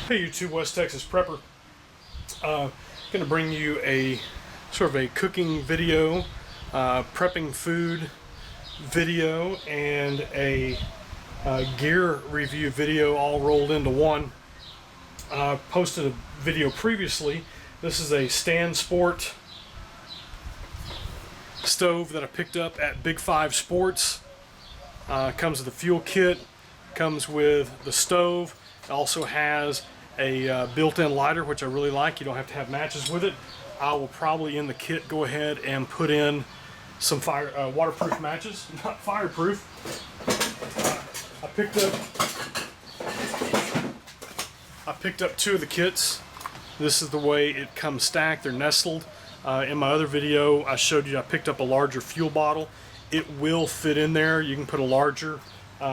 Hey YouTube, West Texas Prepper. Going to bring you a sort of a cooking video, prepping food video, and a gear review video all rolled into one. Posted a video previously. This is a Stansport stove that I picked up at Big 5 Sports. Comes with a fuel kit, comes with the stove. It also has a built-in lighter, which I really like. You don't have to have matches with it. I will probably in the kit go ahead and put in some waterproof matches, not fireproof. I picked up two of the kits. This is the way it comes stacked. They're nestled. In my other video, I showed you I picked up a larger fuel bottle. It will fit in there. You can put a larger.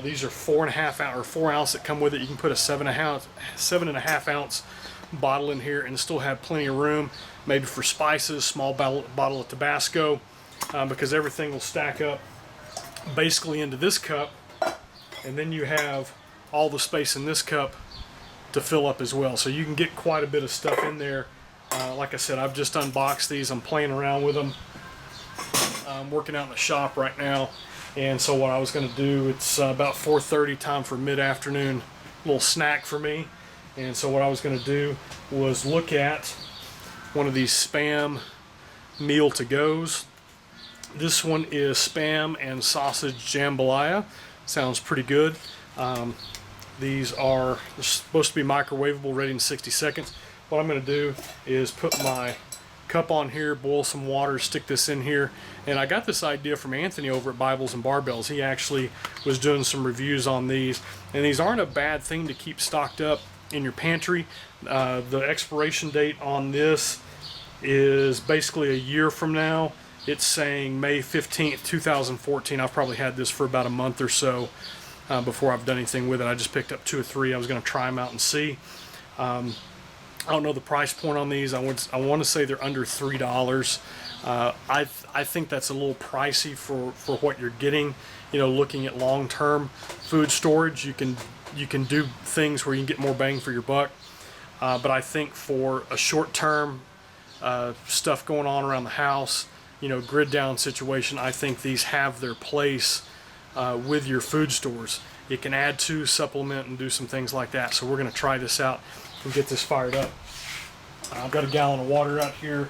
These are 4.5 ounce or 4 ounce that come with it. You can put a 7.5 ounce bottle in here and still have plenty of room, maybe for spices, small bottle of Tabasco, because everything will stack up basically into this cup, and then you have all the space in this cup to fill up as well. So you can get quite a bit of stuff in there. Like I said, I've just unboxed these. I'm playing around with them. I'm working out in the shop right now. And so what I was going to do, it's about 4:30, time for mid-afternoon little snack for me. And so what I was going to do was look at one of these Spam meal to goes. This one is Spam and sausage jambalaya. Sounds pretty good. These are supposed to be microwavable, ready in 60 seconds. What I'm going to do is put my cup on here, boil some water, stick this in here. And I got this idea from Anthony over at Bibles and Barbells. He actually was doing some reviews on these, and these aren't a bad thing to keep stocked up in your pantry. The expiration date on this is basically a year from now. It's saying May 15th, 2014. I've probably had this for about a month or so before I've done anything with it. I just picked up 2 or 3. I was going to try them out and see. I don't know the price point on these. I want to say they're under $3. I think that's a little pricey for what you're getting. You know, looking at long-term food storage, you can do things where you can get more bang for your buck. But I think for a short-term stuff going on around the house, you know, grid down situation, I think these have their place with your food stores. You can add to, supplement, and do some things like that. So we're going to try this out and get this fired up. I've got a gallon of water out here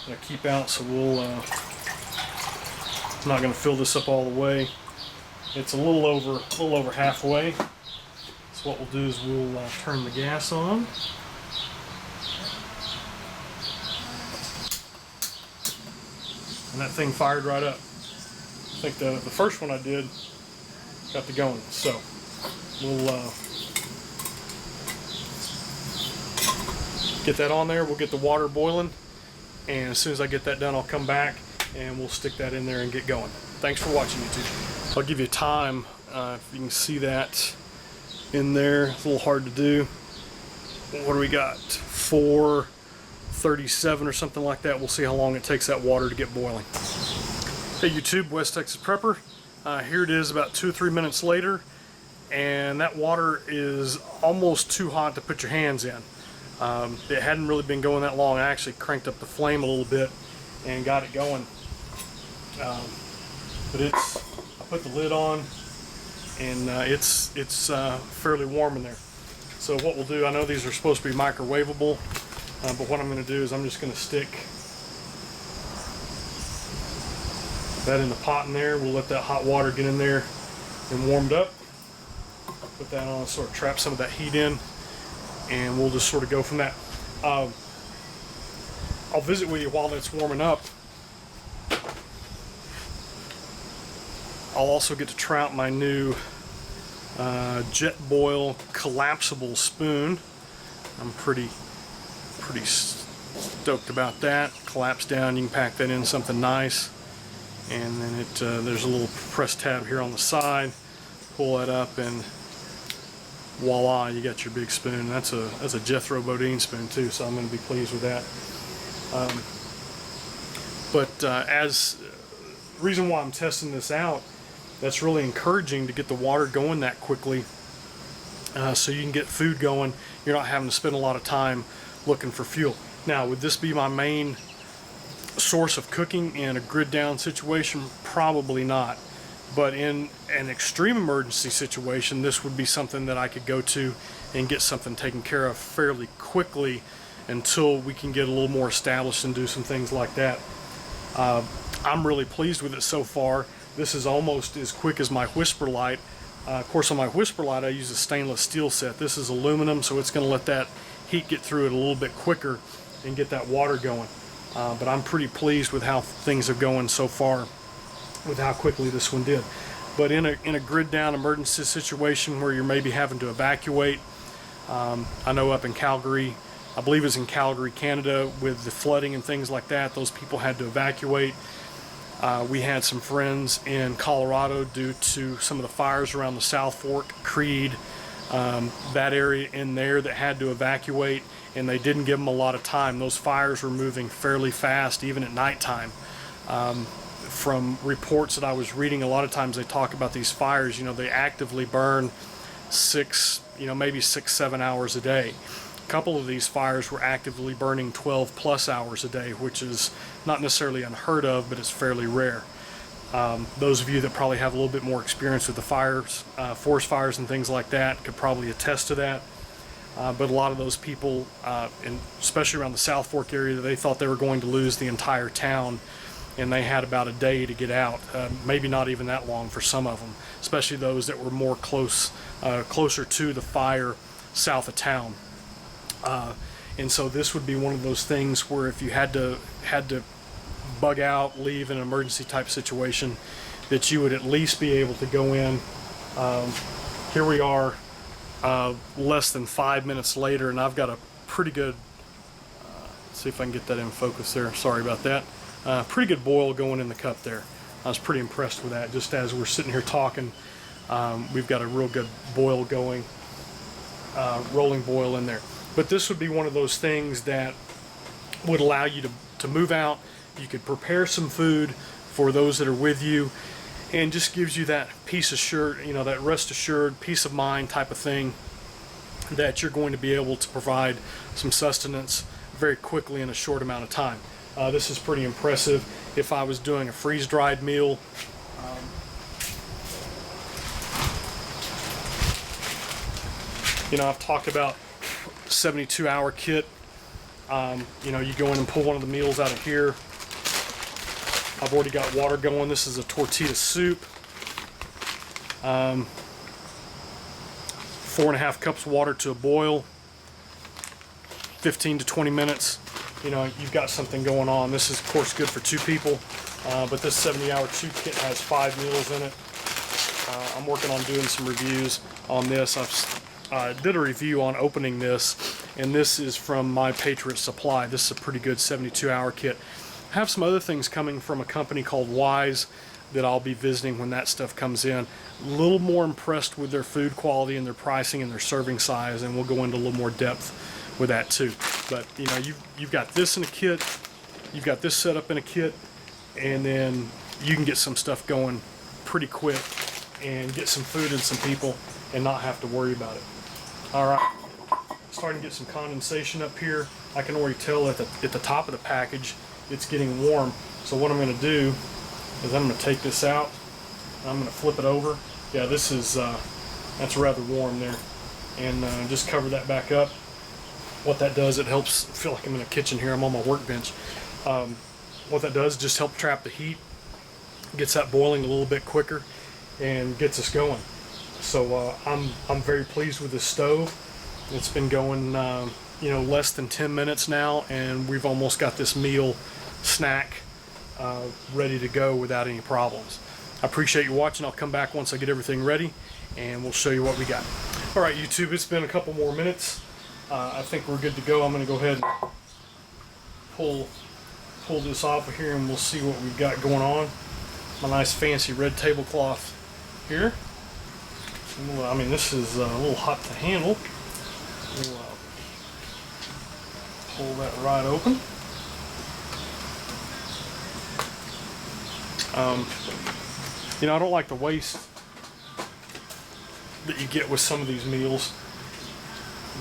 that I keep out, so we'll I'm not going to fill this up all the way. It's a little over halfway. So what we'll do is we'll turn the gas on. And that thing fired right up. I think the first one I did got the going. So we'll get that on there. We'll get the water boiling, and as soon as I get that done, I'll come back and we'll stick that in there and get going. Thanks for watching, YouTube. I'll give you a time. If you can see that in there, it's a little hard to do. What do we got? 4:37 or something like that. We'll see how long it takes that water to get boiling. Hey YouTube, West Texas Prepper. Here it is about 2 or 3 minutes later, and that water is almost too hot to put your hands in. It hadn't really been going that long. I actually cranked up the flame a little bit and got it going. But I put the lid on, and it's fairly warm in there. So what we'll do, I know these are supposed to be microwavable, but what I'm going to do is I'm just going to stick that in the pot in there. We'll let that hot water get in there and warmed up. Put that on, sort of trap some of that heat in, and we'll just sort of go from that. I'll visit with you while that's warming up. I'll also get to try out my new Jet Boil collapsible spoon. I'm pretty stoked about that. Collapse down, you can pack that in something nice, and then there's a little press tab here on the side. Pull that up, and voila, you got your big spoon. That's a Jethro Bodine spoon too, so I'm going to be pleased with that. As reason why I'm testing this out, that's really encouraging to get the water going that quickly, so you can get food going you're not having to spend a lot of time looking for fuel. Now, would this be my main source of cooking in a grid down situation? Probably not. But in an extreme emergency situation, this would be something that I could go to and get something taken care of fairly quickly until we can get a little more established and do some things like that. I'm really pleased with it so far. This is almost as quick as my Whisper Light. Of course, on my Whisper Light, I use a stainless steel set. This is aluminum, so it's going to let that heat get through it a little bit quicker and get that water going. But I'm pretty pleased with how things are going so far, with how quickly this one did. But in a grid down emergency situation where you're maybe having to evacuate, I know up in Calgary, I believe it's in Calgary, Canada, with the flooding and things like that, those people had to evacuate. We had some friends in Colorado due to some of the fires around the South Fork, Creed, that area in there that had to evacuate, and they didn't give them a lot of time. Those fires were moving fairly fast, even at nighttime. From reports that I was reading, a lot of times they talk about these fires, they actively burn maybe 6-7 hours a day. A couple of these fires were actively burning 12 plus hours a day, which is not necessarily unheard of, but it's fairly rare. Those of you that probably have a little bit more experience with the fires, forest fires and things like that, could probably attest to that. But a lot of those people, especially around the South Fork area, they thought they were going to lose the entire town, and they had about a day to get out. Maybe not even that long for some of them, especially those that were more closer to the fire south of town. And so this would be one of those things where if you had to bug out, leave in an emergency type situation, that you would at least be able to go in. Here we are, less than 5 minutes later, and I've got a pretty good, let's see if I can get that in focus there, sorry about that. Pretty good boil going in the cup there. I was pretty impressed with that. Just as we're sitting here talking, we've got a real good boil going, rolling boil in there. But this would be one of those things that would allow you to move out. You could prepare some food for those that are with you, and just gives you that peace assured, that rest assured, peace of mind type of thing, that you're going to be able to provide some sustenance very quickly in a short amount of time. This is pretty impressive. If I was doing a freeze-dried meal, I've talked about 72-hour kit. You go in and pull one of the meals out of here. I've already got water going. This is a tortilla soup. 4.5 cups of water to a boil. 15 to 20 minutes. You've got something going on. This is, of course, good for 2 people. But this 70-hour soup kit has 5 meals in it. I'm working on doing some reviews on this. I did a review on opening this, and this is from My Patriot Supply. This is a pretty good 72-hour kit. I have some other things coming from a company called Wise that I'll be visiting when that stuff comes in. A little more impressed with their food quality and their pricing and their serving size, and we'll go into a little more depth with that too. But you've got this in a kit, you've got this set up in a kit, and then you can get some stuff going pretty quick and get some food and some people and not have to worry about it. Alright, starting to get some condensation up here. I can already tell at the top of the package it's getting warm. So what I'm going to do is I'm going to take this out, I'm going to flip it over. Yeah, this is that's rather warm there, and just cover that back up. What that does, it helps, I feel like I'm in a kitchen here, I'm on my workbench. What that does, just help trap the heat, gets that boiling a little bit quicker, and gets us going. So I'm very pleased with this stove. It's been going less than 10 minutes now, and we've almost got this meal snack ready to go without any problems. I appreciate you watching. I'll come back once I get everything ready, and we'll show you what we got. All right, YouTube, it's been a couple more minutes. I think we're good to go. I'm going to go ahead and pull this off of here, and we'll see what we've got going on. My nice fancy red tablecloth here. I mean, this is a little hot to handle. We'll pull that right open. I don't like the waste that you get with some of these meals.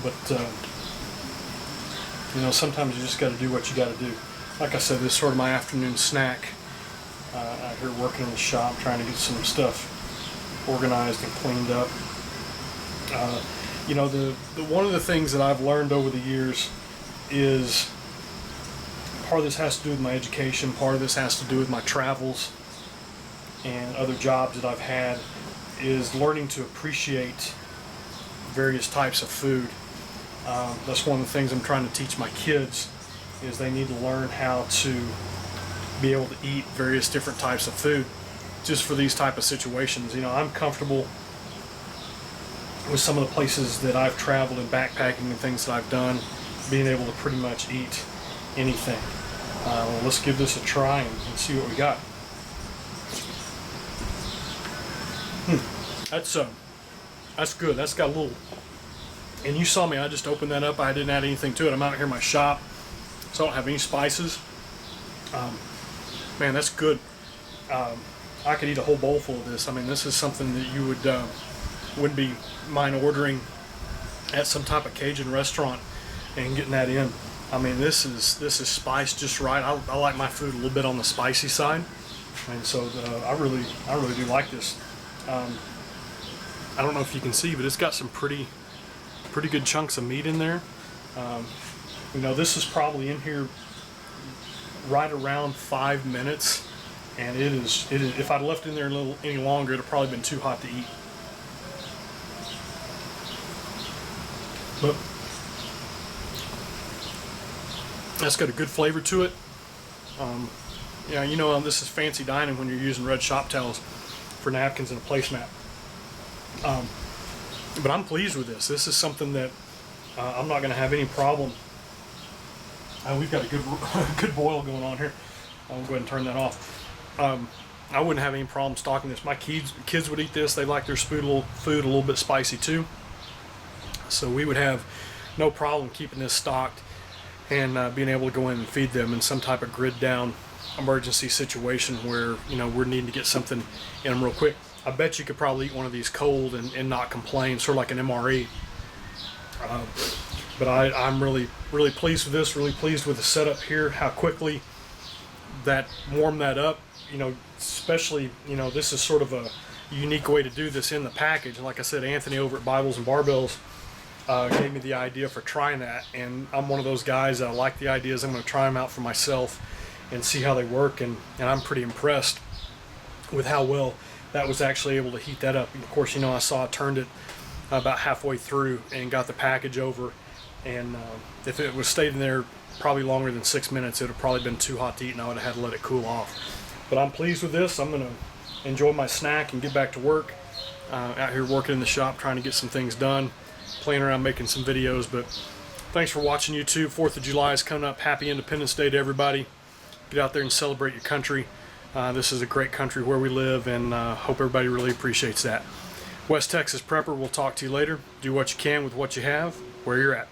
But you know, sometimes you just got to do what you got to do. Like I said, this is sort of my afternoon snack. Out here working in the shop, trying to get some stuff organized and cleaned up. You know, the one of the things that I've learned over the years is part of this has to do with my education, part of this has to do with my travels and other jobs that I've had, is learning to appreciate various types of food. That's one of the things I'm trying to teach my kids, is they need to learn how to be able to eat various different types of food just for these type of situations. You know, I'm comfortable with some of the places that I've traveled and backpacking and things that I've done, being able to pretty much eat anything. Well, let's give this a try and see what we got. That's good. That's got a little, and you saw me, I just opened that up. I didn't add anything to it. I'm out here in my shop, so I don't have any spices. Man, that's good. I could eat a whole bowl full of this. I mean, this is something that you wouldn't be mind ordering at some type of Cajun restaurant and getting that in. I mean, this is spiced just right. I like my food a little bit on the spicy side, and so I really do like this. I don't know if you can see, but it's got some pretty good chunks of meat in there. You know, this is probably in here right around 5 minutes, and it is. If I'd left it in there any longer, it'd have probably been too hot to eat. But that's got a good flavor to it. Yeah, you know, this is fancy dining when you're using red shop towels for napkins and a placemat. But I'm pleased with this. This is something that I'm not going to have any problem. We've got a good boil going on here. I'll go ahead and turn that off. I wouldn't have any problem stocking this. My kids would eat this. They like their food a little bit spicy too. So we would have no problem keeping this stocked and being able to go in and feed them in some type of grid down emergency situation where, you know, we're needing to get something in them real quick. I bet you could probably eat one of these cold and not complain, sort of like an MRE. But I'm really pleased with this, really pleased with the setup here, how quickly that warmed that up. You know, especially, you know, this is sort of a unique way to do this in the package. And like I said, Anthony over at Bibles and Barbells gave me the idea for trying that, and I'm one of those guys that I like the ideas. I'm going to try them out for myself and see how they work, and I'm pretty impressed with how well that was actually able to heat that up. And of course, you know, I turned it about halfway through and got the package over, and if it was stayed in there probably longer than 6 minutes, it would have probably been too hot to eat and I would have had to let it cool off. But I'm pleased with this. I'm going to enjoy my snack and get back to work. Out here working in the shop, trying to get some things done, playing around making some videos. But thanks for watching YouTube. 4th of July is coming up. Happy Independence Day to everybody. Get out there and celebrate your country. This is a great country where we live, and hope everybody really appreciates that. West Texas Prepper, we'll talk to you later. Do what you can with what you have, where you're at.